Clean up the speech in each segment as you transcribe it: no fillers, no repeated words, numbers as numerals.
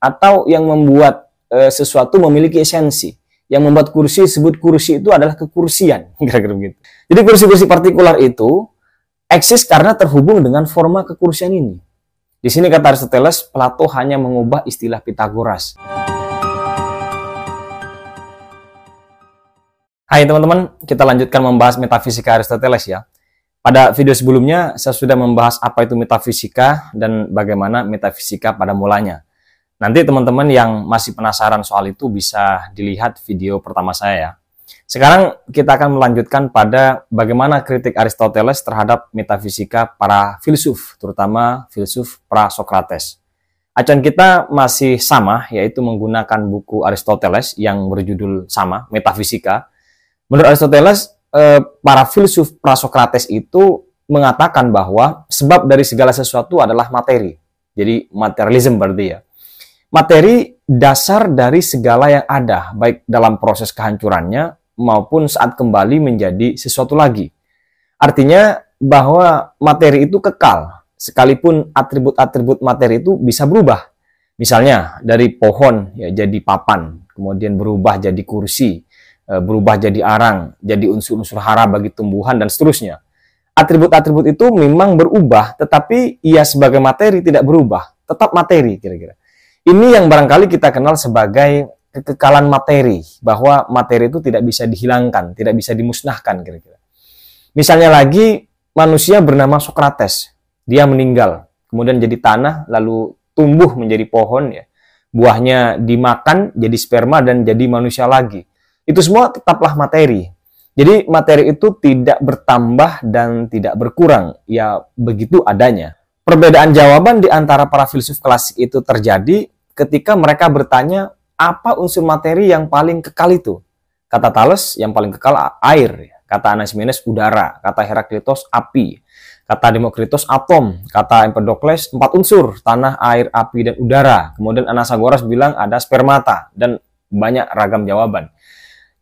atau yang membuat sesuatu memiliki esensi. Yang membuat kursi disebut kursi itu adalah kekursian, kira-kira begitu. Jadi kursi-kursi partikular itu eksis karena terhubung dengan forma kekursian ini. Di sini kata Aristoteles, Plato hanya mengubah istilah Pitagoras. Hai teman-teman, kita lanjutkan membahas metafisika Aristoteles ya. Pada video sebelumnya, saya sudah membahas apa itu metafisika dan bagaimana metafisika pada mulanya. Nanti teman-teman yang masih penasaran soal itu bisa dilihat video pertama saya ya. Sekarang kita akan melanjutkan pada bagaimana kritik Aristoteles terhadap metafisika para filsuf, terutama filsuf pra-Sokrates. Acuan kita masih sama, yaitu menggunakan buku Aristoteles yang berjudul sama, Metafisika. Menurut Aristoteles, para filsuf pra-Sokrates itu mengatakan bahwa sebab dari segala sesuatu adalah materi. Jadi materialisme berarti ya. Materi dasar dari segala yang ada, baik dalam proses kehancurannya maupun saat kembali menjadi sesuatu lagi. Artinya bahwa materi itu kekal, sekalipun atribut-atribut materi itu bisa berubah. Misalnya dari pohon ya jadi papan, kemudian berubah jadi kursi, berubah jadi arang, jadi unsur-unsur hara bagi tumbuhan dan seterusnya. Atribut-atribut itu memang berubah, tetapi ia sebagai materi tidak berubah, tetap materi kira-kira. Ini yang barangkali kita kenal sebagai kekekalan materi, bahwa materi itu tidak bisa dihilangkan, tidak bisa dimusnahkan kira-kira. Misalnya lagi, manusia bernama Sokrates, dia meninggal, kemudian jadi tanah, lalu tumbuh menjadi pohon, ya. Buahnya dimakan, jadi sperma, dan jadi manusia lagi. Itu semua tetaplah materi. Jadi materi itu tidak bertambah dan tidak berkurang, ya begitu adanya. Perbedaan jawaban di antara para filsuf klasik itu terjadi ketika mereka bertanya, apa unsur materi yang paling kekal itu? Kata Thales, yang paling kekal air. Kata Anaximenes, udara. Kata Heraklitos, api. Kata Demokritos, atom. Kata Empedokles, 4 unsur, tanah, air, api, dan udara. Kemudian Anaxagoras bilang ada spermata, dan banyak ragam jawaban.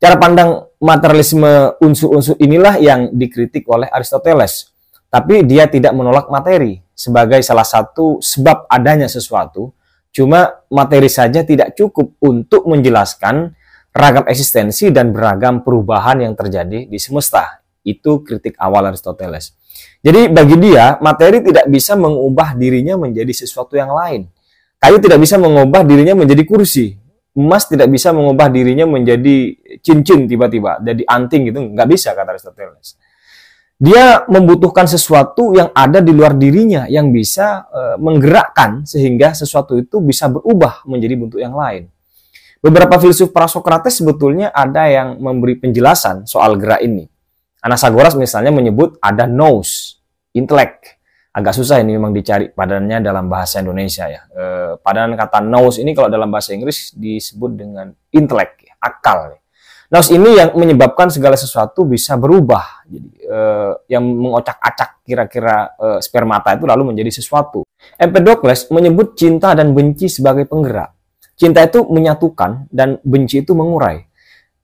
Cara pandang materialisme unsur-unsur inilah yang dikritik oleh Aristoteles. Tapi dia tidak menolak materi sebagai salah satu sebab adanya sesuatu. Cuma materi saja tidak cukup untuk menjelaskan ragam eksistensi dan beragam perubahan yang terjadi di semesta. Itu kritik awal Aristoteles. Jadi bagi dia, materi tidak bisa mengubah dirinya menjadi sesuatu yang lain. Kayu tidak bisa mengubah dirinya menjadi kursi. Emas tidak bisa mengubah dirinya menjadi cincin tiba-tiba, jadi anting gitu. Nggak bisa, kata Aristoteles. Dia membutuhkan sesuatu yang ada di luar dirinya, yang bisa menggerakkan sehingga sesuatu itu bisa berubah menjadi bentuk yang lain. Beberapa filsuf pra-Sokrates sebetulnya ada yang memberi penjelasan soal gerak ini. Anaxagoras misalnya menyebut ada nous, intelek. Agak susah ini memang dicari padanannya dalam bahasa Indonesia ya. Padanan kata nous ini kalau dalam bahasa Inggris disebut dengan intelek, akal. Nous ini yang menyebabkan segala sesuatu bisa berubah. Jadi yang mengocak-acak kira-kira spermata itu lalu menjadi sesuatu. Empedokles menyebut cinta dan benci sebagai penggerak. Cinta itu menyatukan dan benci itu mengurai.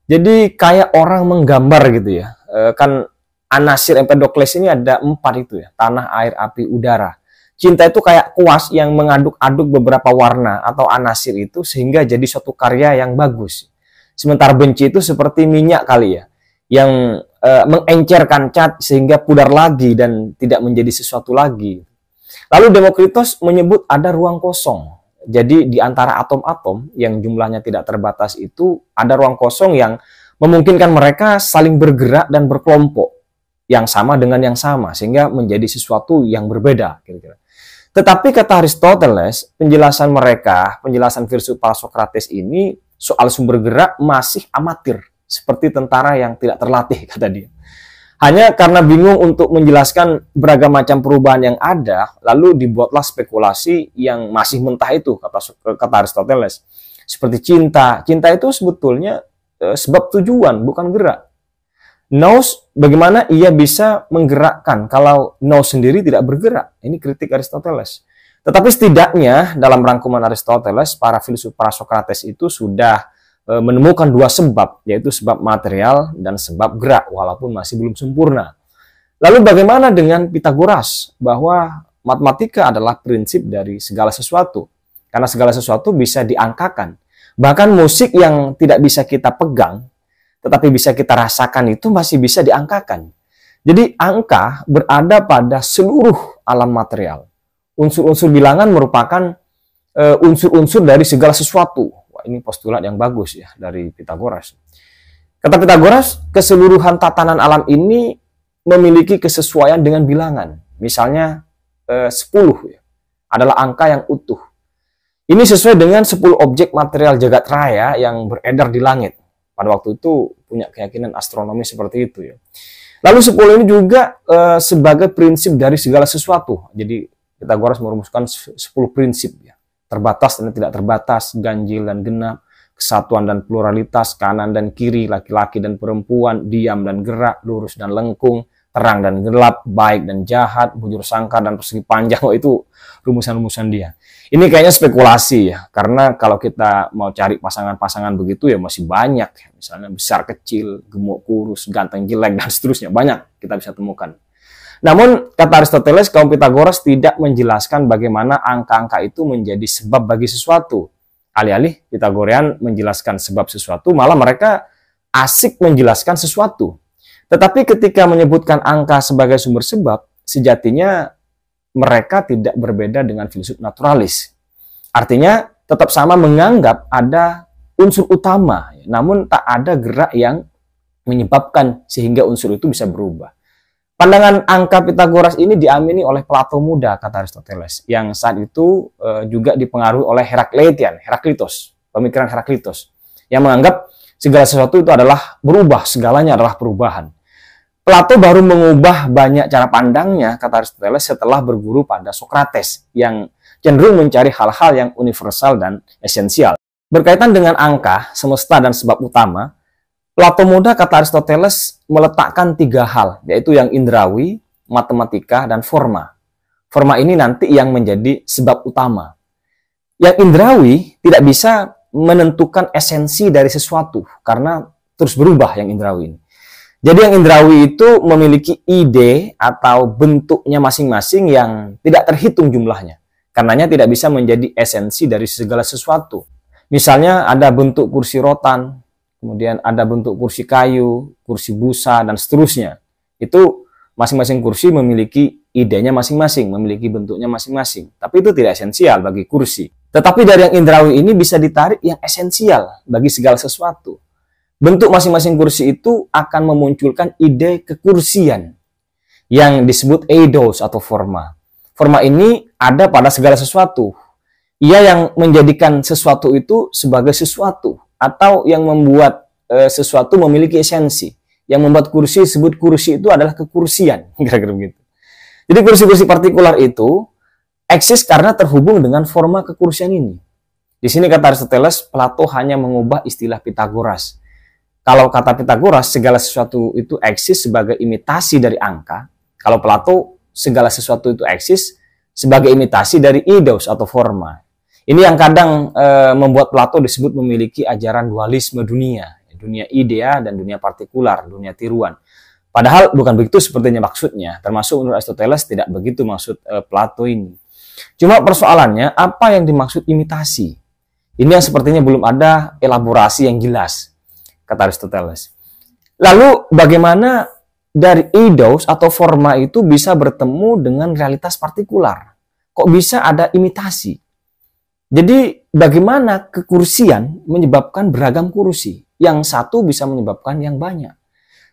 Jadi kayak orang menggambar gitu ya. Kan anasir Empedokles ini ada 4 itu ya. Tanah, air, api, udara. Cinta itu kayak kuas yang mengaduk-aduk beberapa warna atau anasir itu sehingga jadi suatu karya yang bagus. Sementara benci itu seperti minyak kali ya, yang mengencerkan cat sehingga pudar lagi dan tidak menjadi sesuatu lagi. Lalu Demokritos menyebut ada ruang kosong. Jadi di antara atom-atom yang jumlahnya tidak terbatas itu ada ruang kosong yang memungkinkan mereka saling bergerak dan berkelompok yang sama dengan yang sama sehingga menjadi sesuatu yang berbeda kira-kira. Tetapi kata Aristoteles, penjelasan mereka, penjelasan filsuf pra-Sokrates ini soal sumber gerak masih amatir, seperti tentara yang tidak terlatih, kata dia. Hanya karena bingung untuk menjelaskan beragam macam perubahan yang ada, lalu dibuatlah spekulasi yang masih mentah itu, kata Aristoteles. Seperti cinta. Cinta itu sebetulnya sebab tujuan, bukan gerak. Nous, bagaimana ia bisa menggerakkan kalau nous sendiri tidak bergerak? Ini kritik Aristoteles. Tetapi setidaknya dalam rangkuman Aristoteles, para filsuf pra-Sokrates itu sudah menemukan 2 sebab, yaitu sebab material dan sebab gerak, walaupun masih belum sempurna. Lalu bagaimana dengan Pitagoras? Bahwa matematika adalah prinsip dari segala sesuatu. Karena segala sesuatu bisa diangkakan. Bahkan musik yang tidak bisa kita pegang, tetapi bisa kita rasakan itu masih bisa diangkakan. Jadi angka berada pada seluruh alam material. Unsur-unsur bilangan merupakan unsur-unsur dari segala sesuatu. Wah, ini postulat yang bagus ya dari Pitagoras. Kata Pitagoras, keseluruhan tatanan alam ini memiliki kesesuaian dengan bilangan. Misalnya 10 ya, adalah angka yang utuh. Ini sesuai dengan 10 objek material jagat raya yang beredar di langit. Pada waktu itu punya keyakinan astronomi seperti itu ya. Lalu 10 ini juga sebagai prinsip dari segala sesuatu. Jadi Pitagoras merumuskan 10 prinsip ya. Terbatas dan tidak terbatas, ganjil dan genap, kesatuan dan pluralitas, kanan dan kiri, laki-laki dan perempuan, diam dan gerak, lurus dan lengkung, terang dan gelap, baik dan jahat, bujur sangkar dan persegi panjang. Oh, itu rumusan-rumusan dia. Ini kayaknya spekulasi ya, karena kalau kita mau cari pasangan-pasangan begitu ya masih banyak. Misalnya besar kecil, gemuk kurus, ganteng jelek, dan seterusnya. Banyak kita bisa temukan. Namun, kata Aristoteles, kaum Pitagoras tidak menjelaskan bagaimana angka-angka itu menjadi sebab bagi sesuatu. Alih-alih Pitagorean menjelaskan sebab sesuatu, malah mereka asik menjelaskan sesuatu. Tetapi ketika menyebutkan angka sebagai sumber sebab, sejatinya mereka tidak berbeda dengan filsuf naturalis. Artinya, tetap sama menganggap ada unsur utama, namun tak ada gerak yang menyebabkan sehingga unsur itu bisa berubah. Pandangan angka Pitagoras ini diamini oleh Plato muda, kata Aristoteles, yang saat itu juga dipengaruhi oleh Heraklitos, pemikiran Heraklitos, yang menganggap segala sesuatu itu adalah berubah, segalanya adalah perubahan. Plato baru mengubah banyak cara pandangnya, kata Aristoteles, setelah berguru pada Sokrates, yang cenderung mencari hal-hal yang universal dan esensial. Berkaitan dengan angka, semesta, dan sebab utama, Plato muda, kata Aristoteles, meletakkan 3 hal, yaitu yang indrawi, matematika, dan forma. Forma ini nanti yang menjadi sebab utama. Yang indrawi tidak bisa menentukan esensi dari sesuatu, karena terus berubah yang indrawi ini. Jadi yang indrawi itu memiliki ide atau bentuknya masing-masing yang tidak terhitung jumlahnya. Karenanya tidak bisa menjadi esensi dari segala sesuatu. Misalnya ada bentuk kursi rotan, kemudian ada bentuk kursi kayu, kursi busa, dan seterusnya. Itu masing-masing kursi memiliki idenya masing-masing, memiliki bentuknya masing-masing. Tapi itu tidak esensial bagi kursi. Tetapi dari yang indrawi ini bisa ditarik yang esensial bagi segala sesuatu. Bentuk masing-masing kursi itu akan memunculkan ide kekursian yang disebut eidos atau forma. Forma ini ada pada segala sesuatu. Ia yang menjadikan sesuatu itu sebagai sesuatu, atau yang membuat sesuatu memiliki esensi. Yang membuat kursi disebut kursi itu adalah kekursian, kira-kira begitu. Jadi kursi-kursi partikular itu eksis karena terhubung dengan forma kekursian ini. Di sini kata Aristoteles, Plato hanya mengubah istilah Pitagoras. Kalau kata Pitagoras, segala sesuatu itu eksis sebagai imitasi dari angka. Kalau Plato, segala sesuatu itu eksis sebagai imitasi dari eidos atau forma. Ini yang kadang membuat Plato disebut memiliki ajaran dualisme dunia. Dunia idea dan dunia partikular, dunia tiruan. Padahal bukan begitu sepertinya maksudnya. Termasuk menurut Aristoteles tidak begitu maksud Plato ini. Cuma persoalannya, apa yang dimaksud imitasi? Ini yang sepertinya belum ada elaborasi yang jelas, kata Aristoteles. Lalu bagaimana dari eidos atau forma itu bisa bertemu dengan realitas partikular? Kok bisa ada imitasi? Jadi bagaimana kekursian menyebabkan beragam kursi? Yang satu bisa menyebabkan yang banyak.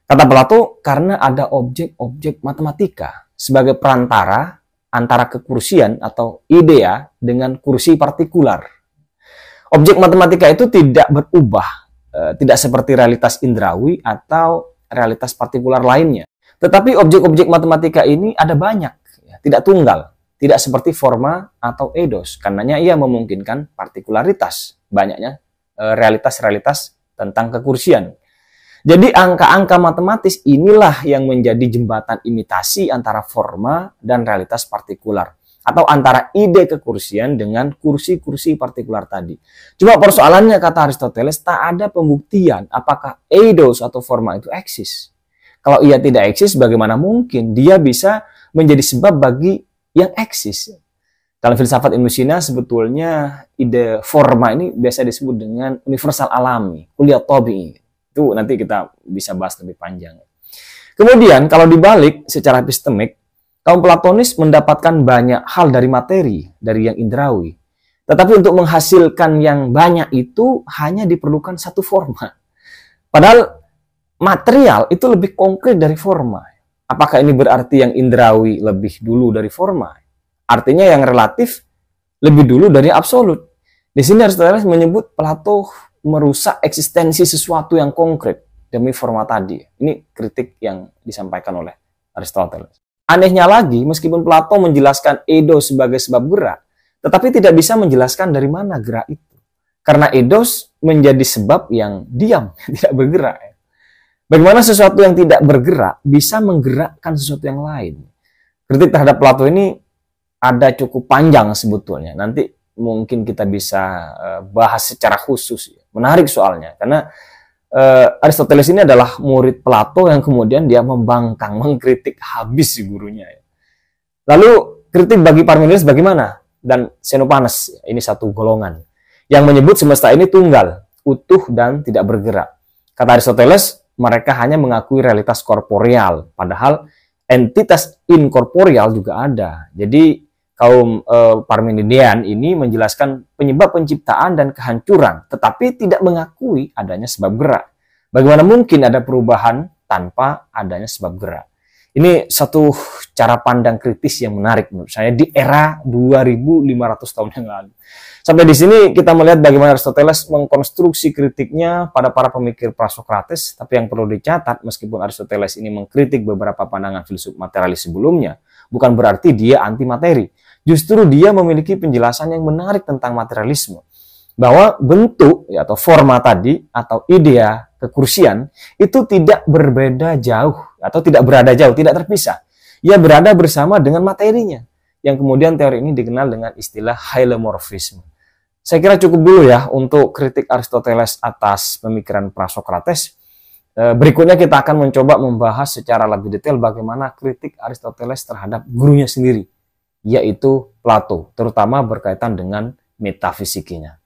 Kata Plato, karena ada objek-objek matematika sebagai perantara antara kekursian atau idea dengan kursi partikular. Objek matematika itu tidak berubah, tidak seperti realitas indrawi atau realitas partikular lainnya. Tetapi objek-objek matematika ini ada banyak, tidak tunggal. Tidak seperti forma atau eidos, karenanya ia memungkinkan partikularitas, banyaknya realitas-realitas tentang kekursian. Jadi angka-angka matematis inilah yang menjadi jembatan imitasi antara forma dan realitas partikular, atau antara ide kekursian dengan kursi-kursi partikular tadi. Cuma persoalannya, kata Aristoteles, tak ada pembuktian apakah eidos atau forma itu eksis. Kalau ia tidak eksis, bagaimana mungkin dia bisa menjadi sebab bagi yang eksis? Dalam filsafat ilmu Cina sebetulnya ide forma ini biasa disebut dengan universal alami, kuliah tabi'i. Itu nanti kita bisa bahas lebih panjang. Kemudian kalau dibalik secara epistemik, kaum Platonis mendapatkan banyak hal dari materi, dari yang indrawi. Tetapi untuk menghasilkan yang banyak itu hanya diperlukan satu forma. Padahal material itu lebih konkret dari forma. Apakah ini berarti yang indrawi lebih dulu dari forma? Artinya yang relatif lebih dulu dari absolut. Di sini Aristoteles menyebut Plato merusak eksistensi sesuatu yang konkret demi forma tadi. Ini kritik yang disampaikan oleh Aristoteles. Anehnya lagi, meskipun Plato menjelaskan eidos sebagai sebab gerak, tetapi tidak bisa menjelaskan dari mana gerak itu. Karena eidos menjadi sebab yang diam, tidak bergerak. Bagaimana sesuatu yang tidak bergerak bisa menggerakkan sesuatu yang lain? Kritik terhadap Plato ini ada cukup panjang sebetulnya. Nanti mungkin kita bisa bahas secara khusus. Menarik soalnya, karena Aristoteles ini adalah murid Plato yang kemudian dia membangkang, mengkritik habis gurunya. Lalu kritik bagi Parmenides bagaimana? Dan Xenopanes, ini satu golongan, yang menyebut semesta ini tunggal, utuh dan tidak bergerak. Kata Aristoteles, mereka hanya mengakui realitas korporeal, padahal entitas inkorporeal juga ada. Jadi kaum Parmenidean ini menjelaskan penyebab penciptaan dan kehancuran, tetapi tidak mengakui adanya sebab gerak. Bagaimana mungkin ada perubahan tanpa adanya sebab gerak? Ini satu cara pandang kritis yang menarik menurut saya di era 2500 tahun yang lalu. Sampai di sini kita melihat bagaimana Aristoteles mengkonstruksi kritiknya pada para pemikir Prasokrates, tapi yang perlu dicatat, meskipun Aristoteles ini mengkritik beberapa pandangan filsuf materialis sebelumnya, bukan berarti dia anti materi. Justru dia memiliki penjelasan yang menarik tentang materialisme. Bahwa bentuk atau forma tadi atau idea kekursian itu tidak berbeda jauh atau tidak berada jauh, tidak terpisah. Ia berada bersama dengan materinya. Yang kemudian teori ini dikenal dengan istilah hylomorphisme. Saya kira cukup dulu ya untuk kritik Aristoteles atas pemikiran Prasokrates. Berikutnya kita akan mencoba membahas secara lebih detail bagaimana kritik Aristoteles terhadap gurunya sendiri, yaitu Plato, terutama berkaitan dengan metafisikinya.